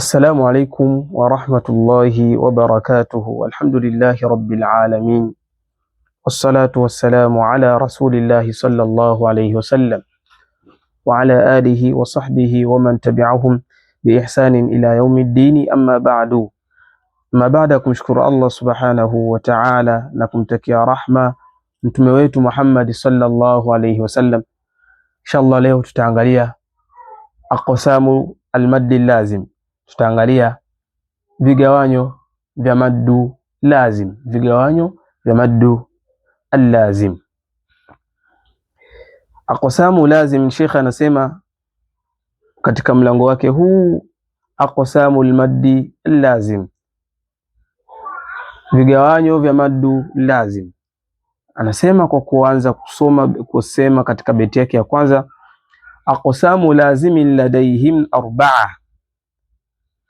السلام عليكم ورحمة الله وبركاته. الحمد لله رب العالمين، والصلاة والسلام على رسول الله صلى الله عليه وسلم وعلى آله وصحبه ومن تبعهم بإحسان إلى يوم الدين. أما بعد، ما بعد kumshukuru Allah subhanahu wa ta'ala na kumtakia rahma mtume wetu Muhammad sallallahu alayhi wasallam. Inshallah leo tutaangalia aqsamu almaddi lazim, tutaangalia vigawanyo vya maddu lazim, vigawanyo vya maddu allazim. Aqsamu lazim, Sheikh anasema katika mlango wake huu, aqsamu almaddi lazim, vigawanyo vya maddu lazim. Anasema kwa kuanza kusema katika beti yake ya kwanza, aqsamu lazimin ladayhim arba'a.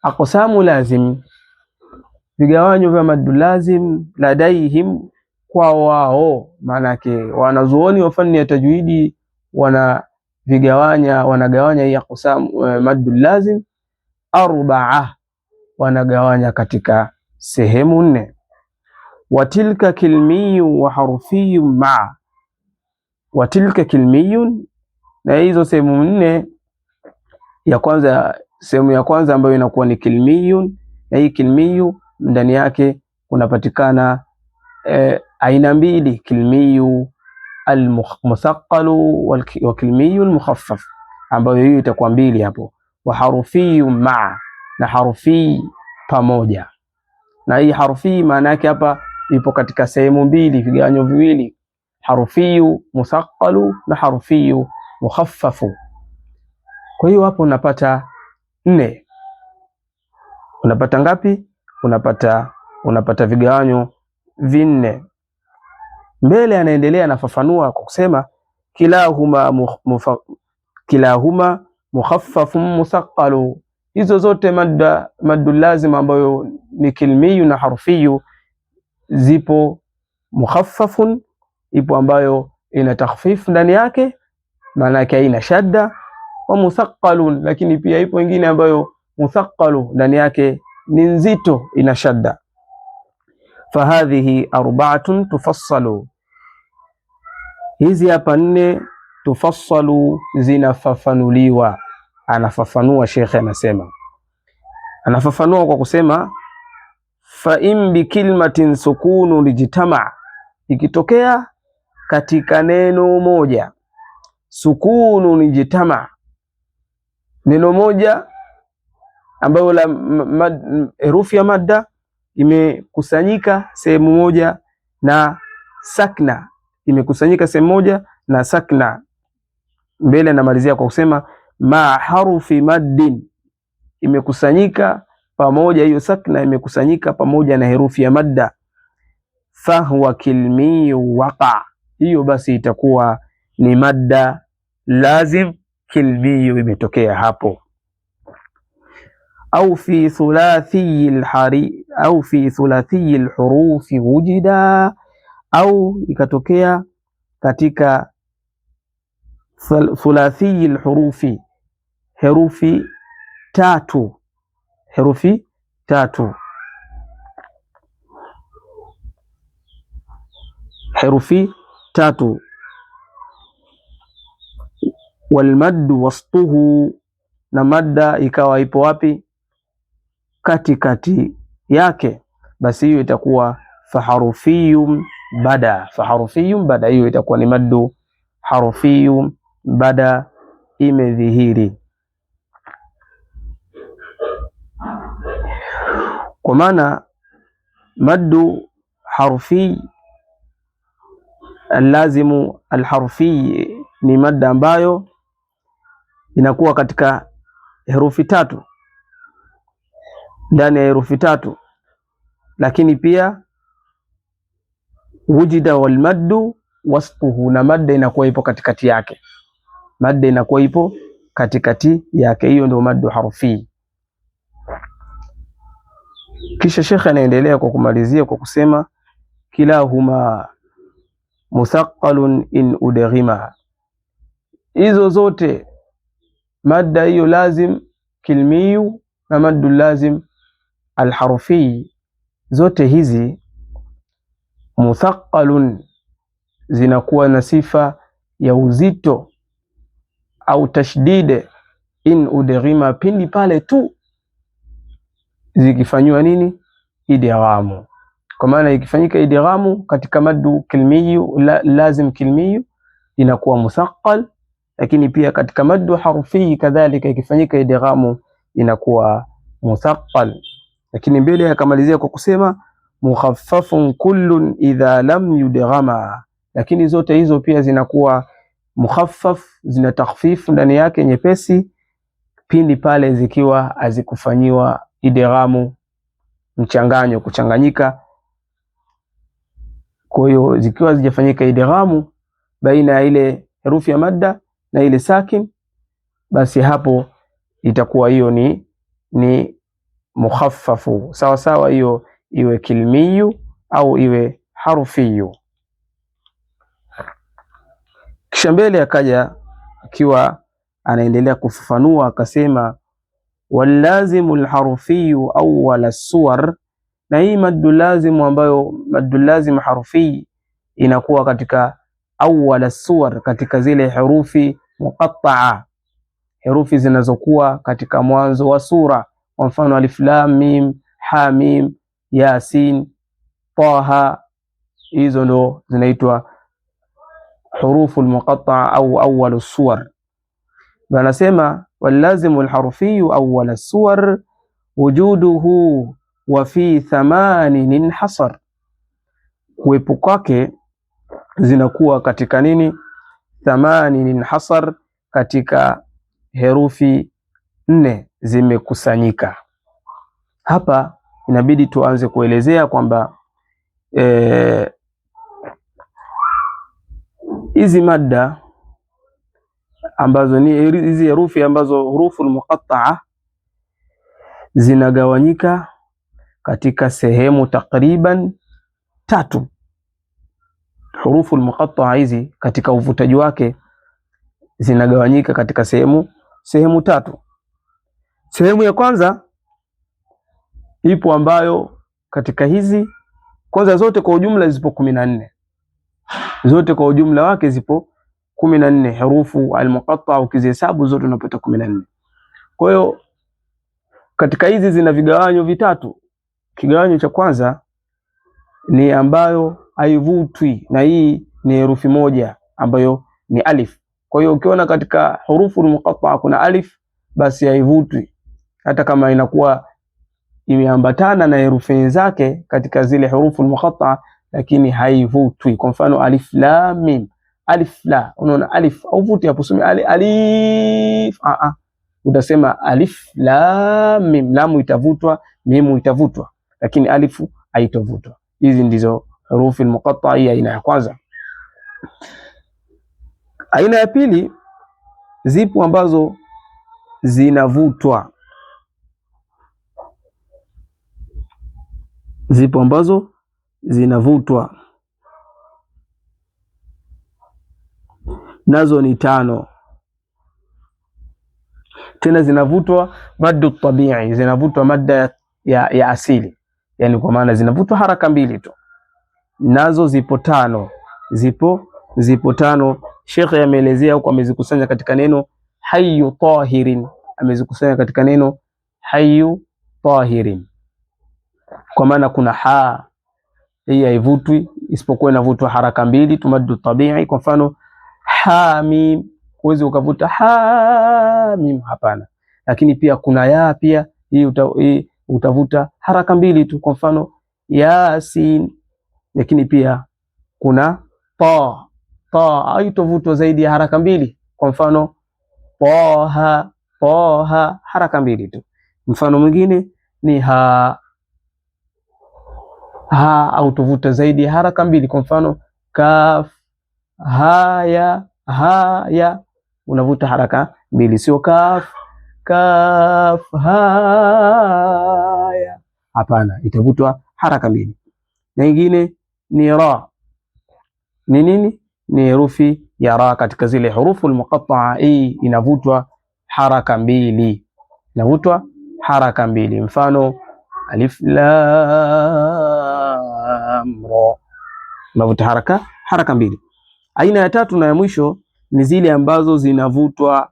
Aqsamu lazim, vigawanyo vya maddu lazim, ladayhim, kwa wao. Maana yake wanazuoni wa fani ya tajwidi wanagawanya hii aqsamu maddu lazim arba'a, wanagawanya katika sehemu nne. Watilka kilmiyun wa harfiyun ma'a, watilka kilmiyun, na hizo sehemu nne, ya kwanza, sehemu ya kwanza ambayo inakuwa ni kilmiyun, na hii kilmiyu ndani yake kunapatikana aina mbili, kilmiyu almuthaqalu wa kilmiyu almukhaffaf, ambayo hiyo itakuwa mbili hapo. Wa harfiyun ma'a, na harfi pamoja. Na hii harfi maana yake hapa ipo katika sehemu mbili, vigawanyo viwili, harfiyu muthaqalu na harfiyu mukhaffafu. Kwa hiyo hapo unapata nne. Unapata ngapi? Unapata vigawanyo vinne. Mbele anaendelea anafafanua kwa kusema kilahuma mukhaffafun muthaqalu. Hizo zote maddu lazim ambayo ni kilmiyu na harfiyu, zipo mukhaffafun, ipo ambayo ina takhfif ndani yake, maana yake haina shadda, wa muthaqalun, lakini pia ipo nyingine ambayo muthaqalu ndani yake ni nzito, ina shadda. Fahadhihi arba'atun tufassalu, hizi hapa nne, tufassalu, zinafafanuliwa. Anafafanua Sheikh, anafafanua kwa kusema fa in bi kilmatin sukunu lijtama, ikitokea katika neno moja sukunu lijtama, neno moja ambayo la herufi ya madda imekusanyika sehemu moja na sakna, imekusanyika sehemu moja na sakna. Mbele anamalizia kwa kusema ma harufi maddin, imekusanyika pamoja, hiyo sakna imekusanyika pamoja na herufi ya madda. Fahuwa kilmiyu waqa, hiyo basi itakuwa ni madda lazim, kilmiyu imetokea hapo. Au fi thulathi alhurufi wujida, au ikatokea katika thulathi alhurufi, herufi tatu, herufi tatu, herufi tatu. Walmaddu wasṭuhu, na madda ikawa ipo wapi? Katikati yake, basi hiyo itakuwa faharufiyum bada, faharufiyum bada, hiyo itakuwa ni maddu harufiyum bada, imedhihiri. Kwa maana maddu harfi allazimu alharfi ni madda ambayo inakuwa katika herufi tatu, ndani ya herufi tatu, lakini pia wujida wal maddu wasṭuhu, na madda inakuwa ipo katikati yake, madda inakuwa ipo katikati yake, hiyo ndio maddu harfi. Kisha Sheikh anaendelea kwa kumalizia kwa kusema kilahuma muthaqalun in udghima, hizo zote madda hiyo lazim, kilmiyu na maddu lazim alharfi, zote hizi muthaqalun, zinakuwa na sifa ya uzito au tashdide in udghima, pindi pale tu zikifanywa nini, idghamu. Kwa maana ikifanyika idghamu katika maddu kilmiyu lazim kilmiyu inakuwa muthaqal, lakini pia katika maddu harfi kadhalika ikifanyika idghamu inakuwa muthaqal. Lakini mbele akamalizia kwa kusema mukhaffafun kullun idha lam yudghama, lakini zote hizo pia zinakuwa mukhaffaf, zina takhfifu ndani yake, nyepesi, pindi pale zikiwa hazikufanyiwa idghamu, mchanganyo, kuchanganyika. Kwa hiyo zikiwa hazijafanyika idghamu baina ya ile herufi ya madda na ile sakin, basi hapo itakuwa hiyo ni mukhaffafu, sawa sawa, hiyo iwe kilmiyu au iwe harfiyu. Kisha mbele akaja akiwa anaendelea kufafanua akasema wallazimu alharfiyu awwala suwar, na hii maddu lazimu ambayo maddu lazim harfi inakuwa katika awwala suwar, katika zile herufi muqatta'a, herufi zinazokuwa katika mwanzo wa sura. Kwa mfano alif lam mim ha mim yasin taha, hizo ndo zinaitwa hurufu almuqatta'a au awwal suwar. Wanasema wallazimu alharfiyu awwal suwar wujuduhu wa fi thamanin hasar, kuwepo kwake zinakuwa katika nini, thamanin hasar, katika herufi 4 zimekusanyika. Hapa inabidi tuanze kuelezea kwamba hizi madda ambazo ni hizi herufi ambazo hurufu almuqatta'a zinagawanyika katika sehemu takriban 3. Hurufu almuqatta'a hizi katika uvutaji wake zinagawanyika katika sehemu 3. Sehemu ya kwanza ipo ambayo katika hizi kwanza zote kwa ujumla zipo 14, zote kwa ujumla wake zipo 14 hurufu almuqatta'a, ukizihesabu zote unapata 14. Kwa hiyo katika hizi zina vigawanyo vitatu. Kigawanyo cha kwanza ni ambayo haivutwi, na hii ni herufi moja ambayo ni alif. Kwa hiyo ukiona katika hurufu almuqatta'a kuna alif, basi haivutwi hata kama inakuwa imeambatana na herufi zake katika zile hurufu almuqatta'a, lakini haivutwi. Kwa mfano alif lam mim, alif la, unaona alif au vuti hapo, sumi alif, utasema alif lam mim, lamu itavutwa, mimu itavutwa, lakini alifu haitovutwa. Hizi ndizo hurufi almuqatta'a, aina ya kwanza. Aina ya pili, zipo ambazo zinavutwa, zipo ambazo zinavutwa, nazo ni 5. Tena zinavutwa maddu tabi'i, zinavutwa madda ya asili, yani kwa maana zinavutwa haraka 2 tu, nazo zipo 5. Zipo 5. Sheikh ameelezea huko, amezikusanya katika neno hayyu tahirin, amezikusanya katika neno hayyu tahirin, kwa maana kuna ha, hii haivutwi isipokuwa inavutwa haraka 2 tu, maddu tabi'i. Kwa mfano hamim, huwezi ukavuta hamim, hapana. Lakini pia kuna ya, pia hii utavuta haraka 2 tu, kwa mfano yasin. Lakini pia kuna ta, haitovutwa zaidi ya haraka 2, kwa mfano taha, haraka 2 tu. Mfano mwingine ni ha, hautovuta zaidi ya haraka 2, kwa mfano kaf, haya, unavuta haraka 2, sio kaf haya, hapana, itavutwa haraka 2. Na nyingine ni ra, ni nini? Ni herufi ya ra katika zile hurufu almuqatta'a, hii inavutwa haraka 2, inavutwa haraka mbili. Mfano alif lam ra, unavuta haraka mbili. Aina ya tatu na ya mwisho ni zile ambazo zinavutwa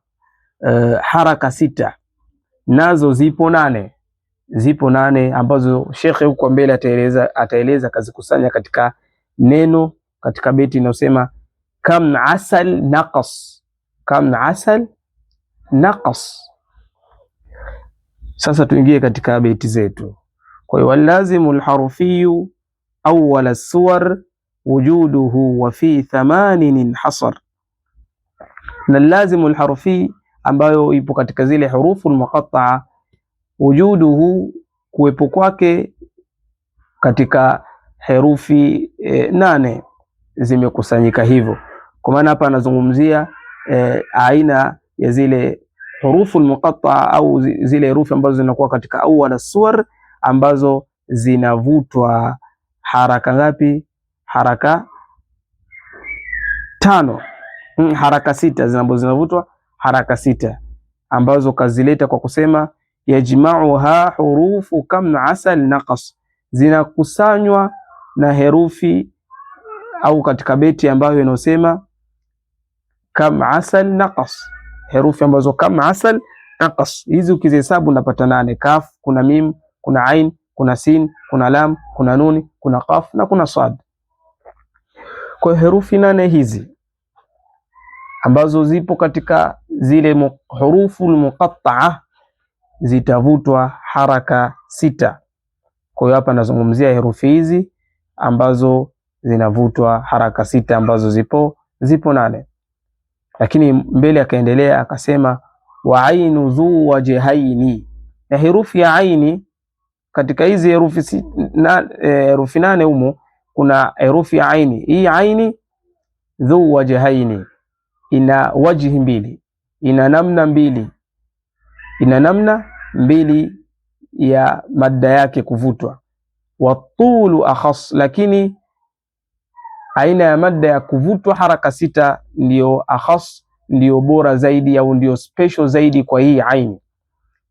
haraka sita, nazo zipo nane ambazo shekhe huko mbele ataeleza kazikusanya katika neno, katika beti inayosema kam asal naqas. Sasa tuingie katika beti zetu. Kwa hiyo walazimu alharfiyu awwal as-suwar wujuduhu wa fi 8 inhasar, na lazimu alharfi ambayo ipo katika zile hurufu almuqatta'a, wujuduhu kuwepo kwake katika herufi 8 zimekusanyika hivyo. Kwa maana hapa anazungumzia aina ya zile hurufu almuqatta'a au zile herufi ambazo zinakuwa katika awwal as-suwar ambazo zinavutwa haraka ngapi? Haraka 5, haraka 6, zinavutwa haraka 6 ambazo kazileta kwa kusema yajma'uha hurufu kam asal naqas, zinakusanywa na herufi au katika beti ambayo inasema kam asal naqas, herufi ambazo kam asal naqas hizi ukizihesabu unapata 8. Kaf, kuna mim, kuna ain, kuna sin, kuna lam, kuna nuni, kuna qaf na kuna sad. Kwa herufi 8 hizi ambazo zipo katika zile hurufu almuqatta'a zitavutwa haraka 6. Kwa hiyo hapa nazungumzia herufi hizi ambazo zinavutwa haraka 6 ambazo zipo 8. Lakini mbele akaendelea akasema wa ainu dhu wajhaini, na herufi ya aini katika hizi herufi 8 humo kuna herufi ya aini. Hii aini dhu wajhaini, ina wajhi mbili, ina namna mbili ya madda yake kuvutwa. Watulu akhas, lakini aina ya madda ya kuvutwa haraka 6 ndio akhas, ndio bora zaidi au ndio special zaidi kwa hii aini.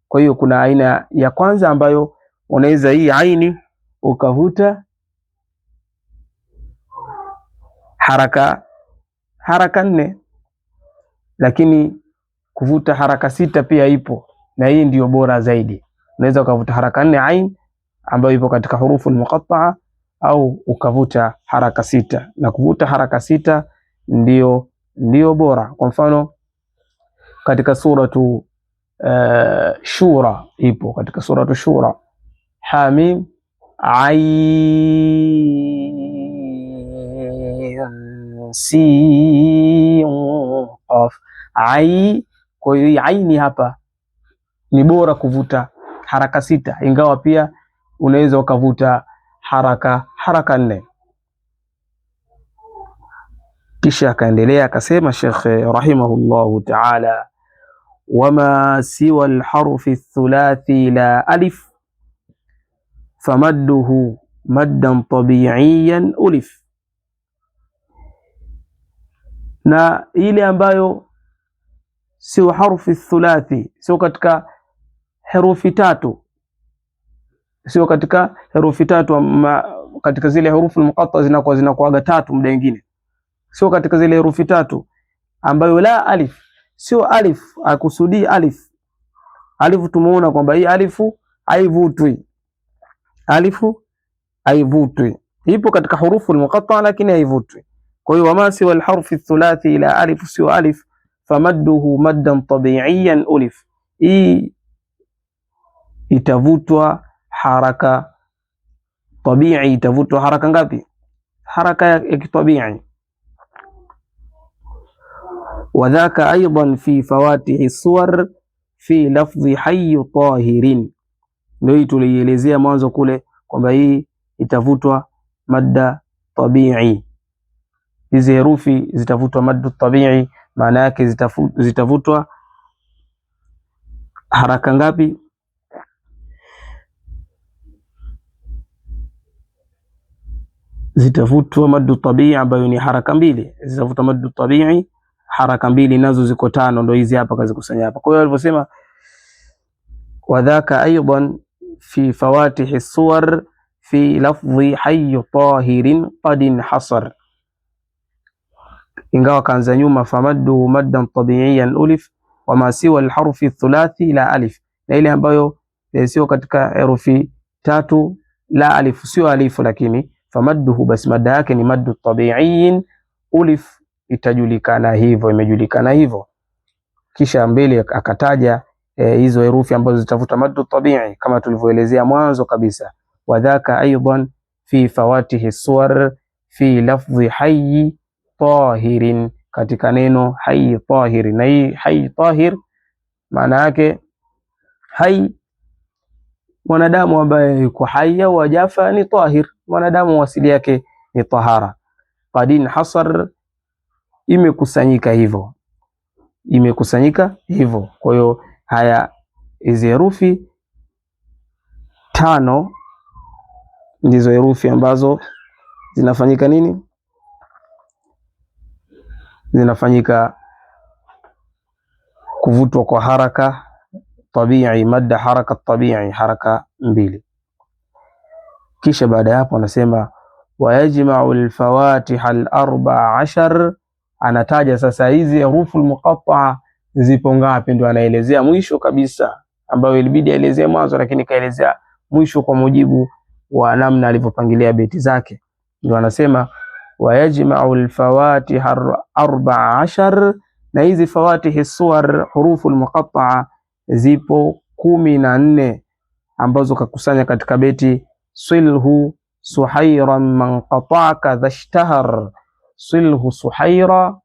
Kwa hiyo kuna aina ya kwanza ambayo unaweza hii aini ukavuta haraka 4, lakini kuvuta haraka 6 pia ipo, na hii ndio bora zaidi. Unaweza ukavuta haraka 4 ain ambayo ipo katika hurufu almuqatta'a, au ukavuta haraka 6, na kuvuta haraka 6 ndio bora. Kwa mfano katika suratu Shura, ipo katika suratu Shura hamim ain sin qaf ai. Kwa hiyo aini hapa ni bora kuvuta haraka 6, ingawa pia unaweza ukavuta haraka 4. Kisha akaendelea akasema Sheikh rahimahullahu ta'ala, wama siwa alharfi thulathi la alif famadduhu maddan tabi'iyan ulif, na ile ambayo sio harfi thulathi, sio katika herufi 3, sio katika herufi 3, katika zile herufi almuqatta zinakuaga 3 muda mwingine, sio katika zile herufi 3 ambayo la alif, sio alif, akusudi alif. Alifu tumeona kwamba hii alifu haivutwi, ipo katika hurufu almuqatta lakini haivutwi. Kwa hiyo wama siwa alharfi thulathi ila alif, sio alif, famadduhu maddan tabi'iyan ulif, hii itavutwa haraka tabi'i. Itavutwa haraka ngapi? Haraka ya kitabi'i. Wadhaka aidan fi fawatihi suwar fi lafdhi hayy tahirin, ndio tulielezea mwanzo kule kwamba hii itavutwa madda tabi'i. Hizi herufi zitavutwa madda tabi'i, maana yake zitavutwa haraka ngapi? Zitavutwa maddu tabi'i ambayo ni haraka 2. Zitavutwa maddu tabi'i haraka 2, nazo ziko 5, ndio hizi hapa kazikusanya hapa. Kwa hiyo alivyosema وذاك أيضا في فواتح الصور في لفظ حي طاهر قد انحصر. ingawa kaanza nyuma famaddu maddan tabi'iyan ulif wama siwa alharfi thulathi la alif, na ile ambayo sio katika herufi tatu la alif, sio alifu, lakini famadduhu, basi madda yake ni maddu tabi'iyin ulif, itajulikana hivyo, imejulikana hivyo. Kisha mbele akataja hizo herufi ambazo zitafuta maddu tabi'i kama tulivyoelezea mwanzo kabisa. Wadhaka aidan fi fawatihi suwar fi lafdhi hayy tahirin, katika neno hayy tahir. Na hii hayy tahir maana yake hayy, mwanadamu ambaye yuko hai au hajafa ni tahir, mwanadamu asili yake ni tahara. Qadin hasar, imekusanyika hivyo, imekusanyika hivyo. Kwa hiyo haya, hizi herufi tano ndizo herufi ambazo zinafanyika nini? Zinafanyika kuvutwa kwa haraka tabi'i, madda haraka tabi'i, haraka mbili. Kisha baada ya hapo anasema wayajma'u al-fawatih al-14, anataja sasa hizi herufi al-muqatta'a zipo ngapi, ndio anaelezea mwisho kabisa, ambayo ilibidi aelezee mwanzo lakini kaelezea mwisho kwa mujibu wa namna alivyopangilia beti zake. Ndio anasema wayajma'u al-fawatih 14, na hizi fawatih suwar hurufu al-muqatta'a zipo 14 ambazo kakusanya katika beti silhu suhairan man qata'aka dhashtahar. Silhu suhaira,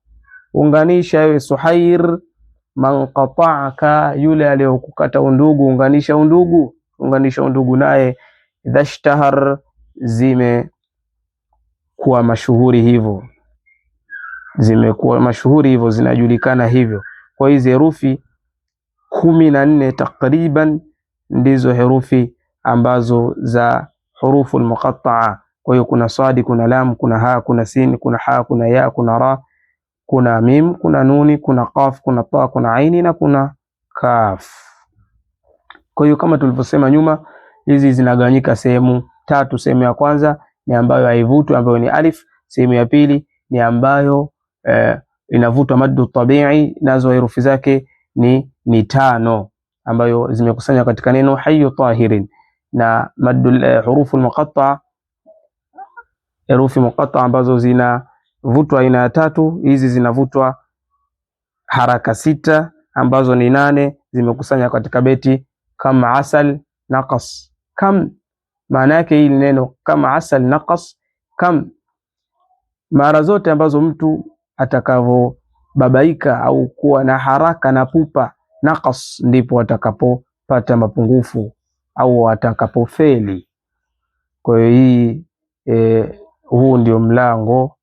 unganisha ewe Suhair, man qata'aka, yule aliyokukata undugu, unganisha undugu, unganisha undugu naye. Dhashtahar, zimekuwa mashuhuri hivyo, zimekuwa mashuhuri hivyo, zinajulikana hivyo. Kwa hizi herufi 14 takriban ndizo herufi ambazo za hurufu al-muqatta'a. Kwa hiyo kuna sadi, kuna lam, kuna ha, kuna sin, kuna ha, kuna ya, kuna ra, kuna mim, kuna nuni, kuna qaf, kuna ta, kuna aini na kuna kaf. Kwa hiyo kama tulivyosema nyuma, hizi zinagawanyika sehemu tatu. Sehemu ya kwanza ni ambayo haivutwi, ambayo ni alif. Sehemu ya pili ni ambayo inavutwa maddu tabi'i, nazo herufi zake ni tano, ambayo zimekusanya katika neno hayyu tahirin. Na maddu hurufu al-muqatta'a, herufi muqatta'a ambazo zinavutwa aina ya tatu, hizi zinavutwa haraka 6 ambazo ni 8, zimekusanya katika beti kama asal naqas. Kam, maana yake hili neno kama asal naqas, kam, mara zote ambazo mtu atakavobabaika au kuwa na haraka na pupa, naqas, ndipo atakapopata mapungufu au atakapofeli. Kwa hiyo hii huu ndio mlango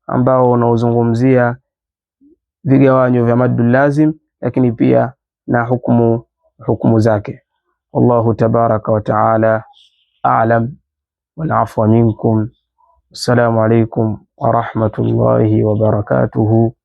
ambao unaozungumzia vigawanyo vya maddu lazim, lakini pia na hukumu zake. Wallahu tabaraka wa taala a'lam, wal afwa minkum. Assalamu alaykum wa rahmatullahi wa barakatuhu.